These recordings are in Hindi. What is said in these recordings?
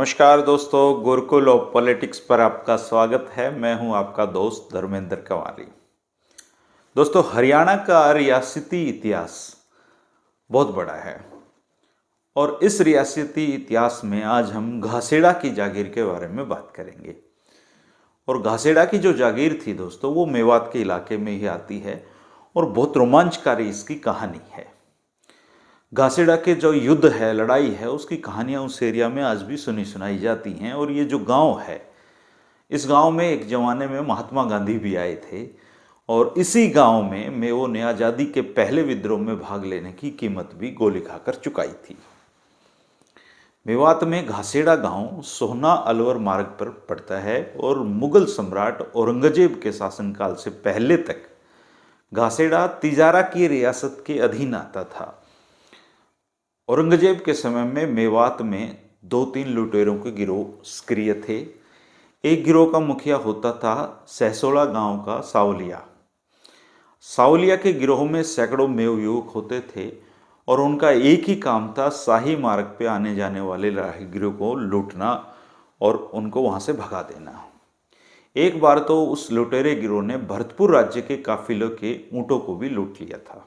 नमस्कार दोस्तों, गुरुकुल ऑफ पॉलिटिक्स पर आपका स्वागत है। मैं हूं आपका दोस्त धर्मेंद्र कंवारी। दोस्तों, हरियाणा का रियासती इतिहास बहुत बड़ा है और इस रियासती इतिहास में आज हम घासेड़ा की जागीर के बारे में बात करेंगे। और घासेड़ा की जो जागीर थी दोस्तों, वो मेवात के इलाके में ही आती है और बहुत रोमांचकारी इसकी कहानी है। घासेड़ा के जो युद्ध है, लड़ाई है, उसकी कहानियां उस एरिया में आज भी सुनी सुनाई जाती हैं। और ये जो गांव है, इस गांव में एक जमाने में महात्मा गांधी भी आए थे और इसी गांव में मेवो ने आज़ादी के पहले विद्रोह में भाग लेने की कीमत भी गोली खाकर चुकाई थी। मेवात में घासेड़ा गांव सोहना अलवर मार्ग पर पड़ता है और मुगल सम्राट औरंगजेब के शासनकाल से पहले तक घासेड़ा तिजारा की रियासत के अधीन आता था। औरंगजेब के समय में मेवात में 2-3 लुटेरों के गिरोह सक्रिय थे। एक गिरोह का मुखिया होता था सहसोला गांव का सावलिया। सावलिया के गिरोह में सैकड़ों मेव युवक होते थे और उनका एक ही काम था शाही मार्ग पे आने जाने वाले राहगीरों को लूटना और उनको वहां से भगा देना। एक बार तो उस लुटेरे गिरोह ने भरतपुर राज्य के काफिलों के ऊंटों को भी लूट लिया था।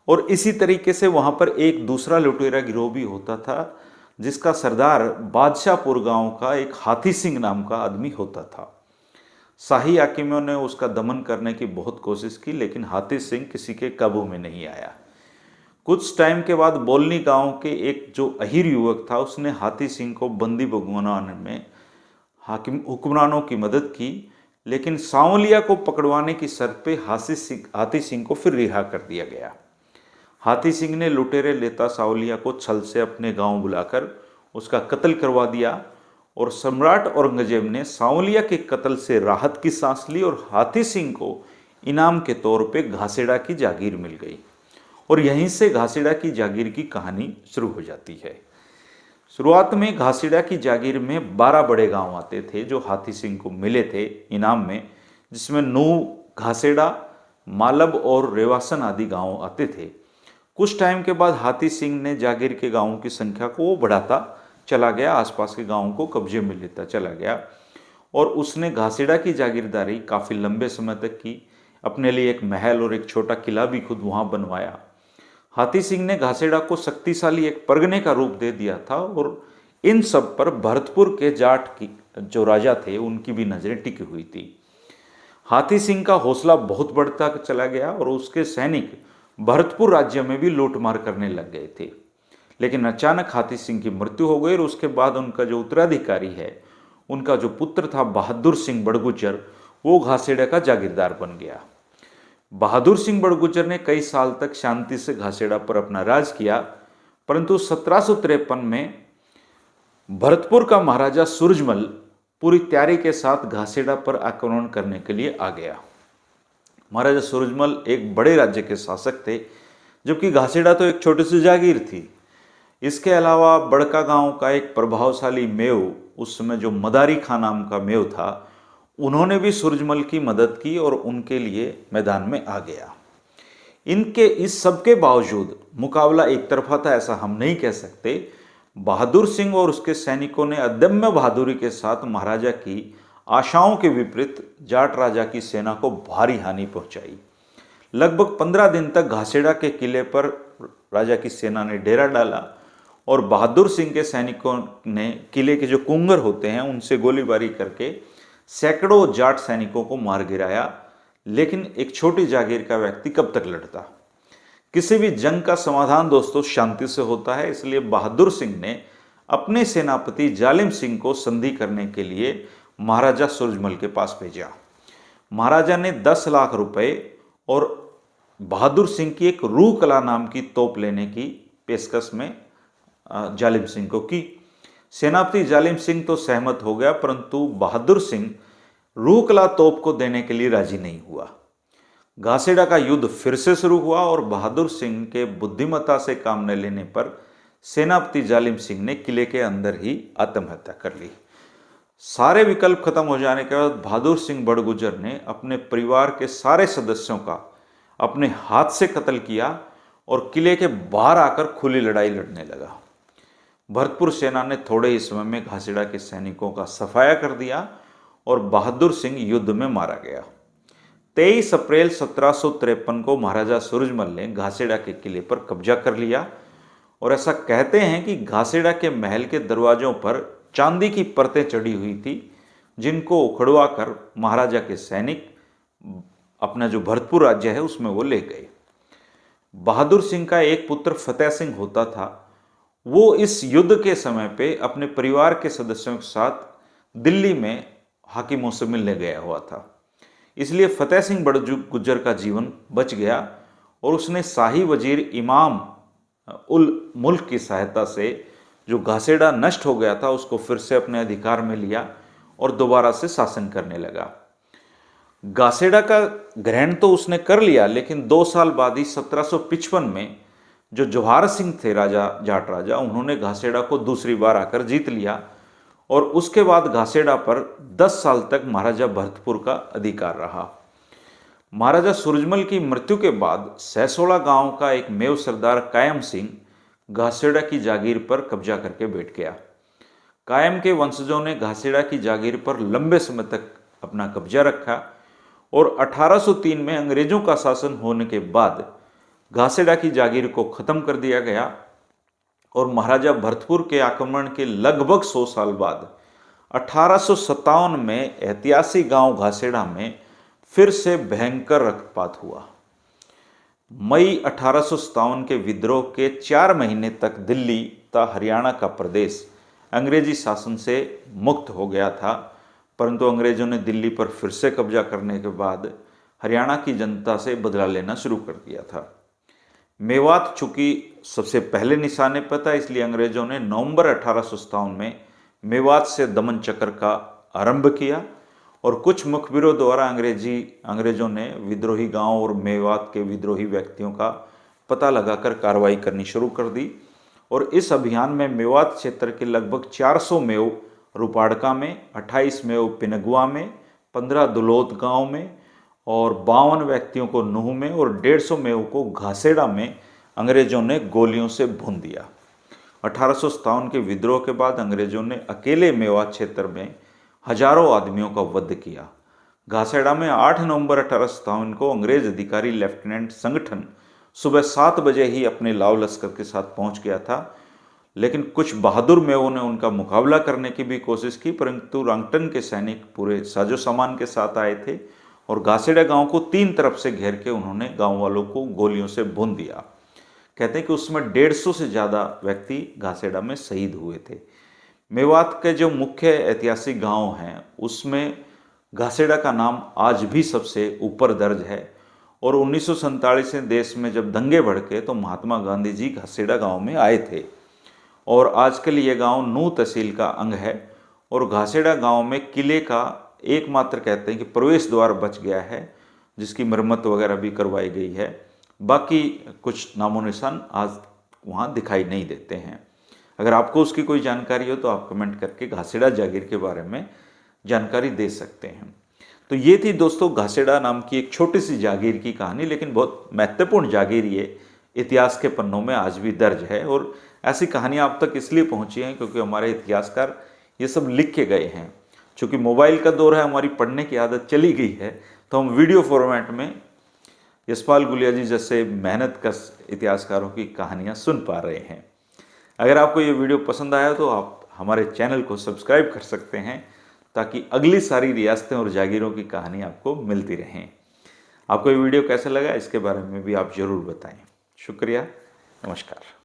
और इसी तरीके से वहां पर एक दूसरा लुटेरा गिरोह भी होता था जिसका सरदार बादशाहपुर गांव का एक हाथी सिंह नाम का आदमी होता था। शाही हाकिमों ने उसका दमन करने की बहुत कोशिश की, लेकिन हाथी सिंह किसी के काबू में नहीं आया। कुछ टाइम के बाद बोलनी गांव के एक जो अहीर युवक था, उसने हाथी सिंह को बंदी भगवाने में हाकिम हुक्मरानों की मदद की, लेकिन सांवलिया को पकड़वाने की शर्त पे हाथी सिंह को फिर रिहा कर दिया गया। हाथी सिंह ने लुटेरे लेता सावलिया को छल से अपने गांव बुलाकर उसका कत्ल करवा दिया और सम्राट औरंगजेब ने सावलिया के कत्ल से राहत की सांस ली और हाथी सिंह को इनाम के तौर पे घासेड़ा की जागीर मिल गई। और यहीं से घासेड़ा की जागीर की कहानी शुरू हो जाती है। शुरुआत में घासेड़ा की जागीर में 12 बड़े गांव आते थे जो हाथी सिंह को मिले थे इनाम में, जिसमें नूह, घासेड़ा, मालब और रेवासन आदि गांव आते थे। कुछ टाइम के बाद हाथी सिंह ने जागीर के गांवों की संख्या को बढ़ाता चला गया, आसपास के गांवों को कब्जे में लेता चला गया और उसने घासेड़ा की जागीरदारी काफ़ी लंबे समय तक की। अपने लिए एक महल और एक छोटा किला भी खुद वहां बनवाया। हाथी सिंह ने घासेड़ा को शक्तिशाली एक परगने का रूप दे दिया था और इन सब पर भरतपुर के जाट की जो राजा थे उनकी भी नजरें टिकी हुई थी। हाथी सिंह का हौसला बहुत बढ़ता चला गया और उसके सैनिक भरतपुर राज्य में भी लूटमार करने लग गए थे। लेकिन अचानक हाथी सिंह की मृत्यु हो गई और उसके बाद उनका जो उत्तराधिकारी है, उनका जो पुत्र था बहादुर सिंह बड़गुजर, वो घासेड़ा का जागीरदार बन गया। बहादुर सिंह बड़गुजर ने कई साल तक शांति से घासेड़ा पर अपना राज किया, परंतु 1753 में भरतपुर का महाराजा सूरजमल पूरी तैयारी के साथ घासेड़ा पर आक्रमण करने के लिए आ गया। महाराजा सूरजमल एक बड़े राज्य के शासक थे, जबकि घासेड़ा तो एक छोटी सी जागीर थी। इसके अलावा बड़का गांव का एक प्रभावशाली मेव, उस समय जो मदारी खां नाम का मेव था, उन्होंने भी सूरजमल की मदद की और उनके लिए मैदान में आ गया। इनके इस सब के बावजूद मुकाबला एक तरफा था ऐसा हम नहीं कह सकते। बहादुर सिंह और उसके सैनिकों ने अदम्य बहादुरी के साथ महाराजा की आशाओं के विपरीत जाट राजा की सेना को भारी हानि पहुंचाई। लगभग 15 दिन तक घासेड़ा के किले पर राजा की सेना ने डेरा डाला और बहादुर सिंह के सैनिकों ने किले के जो कुंगर होते हैं उनसे गोलीबारी करके सैकड़ों जाट सैनिकों को मार गिराया। लेकिन एक छोटी जागीर का व्यक्ति कब तक लड़ता। किसी भी जंग का समाधान दोस्तों शांति से होता है, इसलिए बहादुर सिंह ने अपने सेनापति जालिम सिंह को संधि करने के लिए महाराजा सूरजमल के पास भेजा। महाराजा ने 10 लाख रुपए और बहादुर सिंह की एक रूह कला नाम की तोप लेने की पेशकश में जालिम सिंह को की। सेनापति जालिम सिंह तो सहमत हो गया, परंतु बहादुर सिंह रूह कला तोप को देने के लिए राजी नहीं हुआ। घासेड़ा का युद्ध फिर से शुरू हुआ और बहादुर सिंह के बुद्धिमत्ता से काम न लेने पर सेनापति जालिम सिंह ने किले के अंदर ही आत्महत्या कर ली। सारे विकल्प खत्म हो जाने के बाद बहादुर सिंह बड़गुजर ने अपने परिवार के सारे सदस्यों का अपने हाथ से कत्ल किया और किले के बाहर आकर खुली लड़ाई लड़ने लगा। भरतपुर सेना ने थोड़े ही समय में घासीडा के सैनिकों का सफाया कर दिया और बहादुर सिंह युद्ध में मारा गया। 23 अप्रैल 1753 को महाराजा सूरजमल ने घासीडा के किले पर कब्जा कर लिया और ऐसा कहते हैं कि घासीडा के महल के दरवाजों पर चांदी की परतें चढ़ी हुई थी, जिनको उखड़वा कर महाराजा के सैनिक अपना जो भरतपुर राज्य है उसमें वो ले गए। बहादुर सिंह का एक पुत्र फतेह सिंह होता था। वो इस युद्ध के समय पे अपने परिवार के सदस्यों के साथ दिल्ली में हाकिमों से मिलने गया हुआ था, इसलिए फतेह सिंह बड़जू गुज्जर का जीवन बच गया और उसने शाही वजीर इमाम उल मुल्क की सहायता से जो घासीडा नष्ट हो गया था उसको फिर से अपने अधिकार में लिया और दोबारा से शासन करने लगा। घासीडा का ग्रहण तो उसने कर लिया, लेकिन 2 साल बाद ही 1755 में जो जवाहर सिंह थे राजा जाट राजा, उन्होंने घासीडा को दूसरी बार आकर जीत लिया और उसके बाद घासीडा पर 10 साल तक महाराजा भरतपुर का अधिकार रहा। महाराजा सूरजमल की मृत्यु के बाद सहसोला गांव का एक मेव सरदार कायम सिंह घासीडा की जागीर पर कब्जा करके बैठ गया। कायम के वंशजों ने घासीडा की जागीर पर लंबे समय तक अपना कब्जा रखा और 1803 में अंग्रेजों का शासन होने के बाद घासीडा की जागीर को खत्म कर दिया गया और महाराजा भरतपुर के आक्रमण के लगभग 100 साल बाद 1857 में ऐतिहासिक गांव घासीडा में फिर से भयंकर रक्तपात हुआ। मई 1857 के विद्रोह के 4 महीने तक दिल्ली तथा हरियाणा का प्रदेश अंग्रेजी शासन से मुक्त हो गया था, परंतु अंग्रेजों ने दिल्ली पर फिर से कब्जा करने के बाद हरियाणा की जनता से बदला लेना शुरू कर दिया था। मेवात चूंकि सबसे पहले निशाने पर था, इसलिए अंग्रेजों ने नवंबर 1857 में मेवात से दमन चक्र का आरंभ किया और कुछ मुखबिरों द्वारा अंग्रेजों ने विद्रोही गांव और मेवात के विद्रोही व्यक्तियों का पता लगाकर कार्रवाई करनी शुरू कर दी और इस अभियान में मेवात क्षेत्र के लगभग 400 मेव रुपाड़का में, 28 मेव पिनगुआ में, 15 दुलोत गांव में और 52 व्यक्तियों को नूह में और 150 मेव को घासीडा में अंग्रेजों ने गोलियों से भून दिया। 1857 के विद्रोह के बाद अंग्रेजों ने अकेले मेवात क्षेत्र में हजारों आदमियों का वध किया। घासीडा में 8 नवंबर 1857 को अंग्रेज अधिकारी लेफ्टिनेंट संगठन सुबह 7 बजे ही अपने लाव लश्कर के साथ पहुंच गया था, लेकिन कुछ बहादुर मेवों ने उनका मुकाबला करने की भी कोशिश की, परंतु रंगटन के सैनिक पूरे साजो सामान के साथ आए थे और घासीडा गांव को 3 तरफ से घेर के उन्होंने गांव वालों को गोलियों से भून दिया। कहते हैं कि उसमें 150 से ज़्यादा व्यक्ति घासीडा में शहीद हुए थे। मेवात के जो मुख्य ऐतिहासिक गांव हैं उसमें घासीडा का नाम आज भी सबसे ऊपर दर्ज है और 1947 में देश में जब दंगे भड़के तो महात्मा गांधी जी घासीडा गांव में आए थे और आजकल ये गांव नूह तहसील का अंग है और घासीडा गांव में किले का एकमात्र कहते हैं कि प्रवेश द्वार बच गया है, जिसकी मरम्मत वगैरह भी करवाई गई है। बाकी कुछ नामो निशान आज वहाँ दिखाई नहीं देते हैं। अगर आपको उसकी कोई जानकारी हो तो आप कमेंट करके घासीडा जागीर के बारे में जानकारी दे सकते हैं। तो ये थी दोस्तों घासीडा नाम की एक छोटी सी जागीर की कहानी, लेकिन बहुत महत्वपूर्ण जागीर ये इतिहास के पन्नों में आज भी दर्ज है और ऐसी कहानियाँ आप तक इसलिए पहुँची हैं क्योंकि हमारे इतिहासकार ये सब लिख के गए हैं। चूँकि मोबाइल का दौर है, हमारी पढ़ने की आदत चली गई है, तो हम वीडियो फॉर्मेट में यशपाल गुलिया जी जैसे मेहनतकश इतिहासकारों की कहानियाँ सुन पा रहे हैं। अगर आपको ये वीडियो पसंद आया तो आप हमारे चैनल को सब्सक्राइब कर सकते हैं ताकि अगली सारी रियासतें और जागीरों की कहानी आपको मिलती रहें। आपको ये वीडियो कैसा लगा इसके बारे में भी आप ज़रूर बताएं। शुक्रिया, नमस्कार।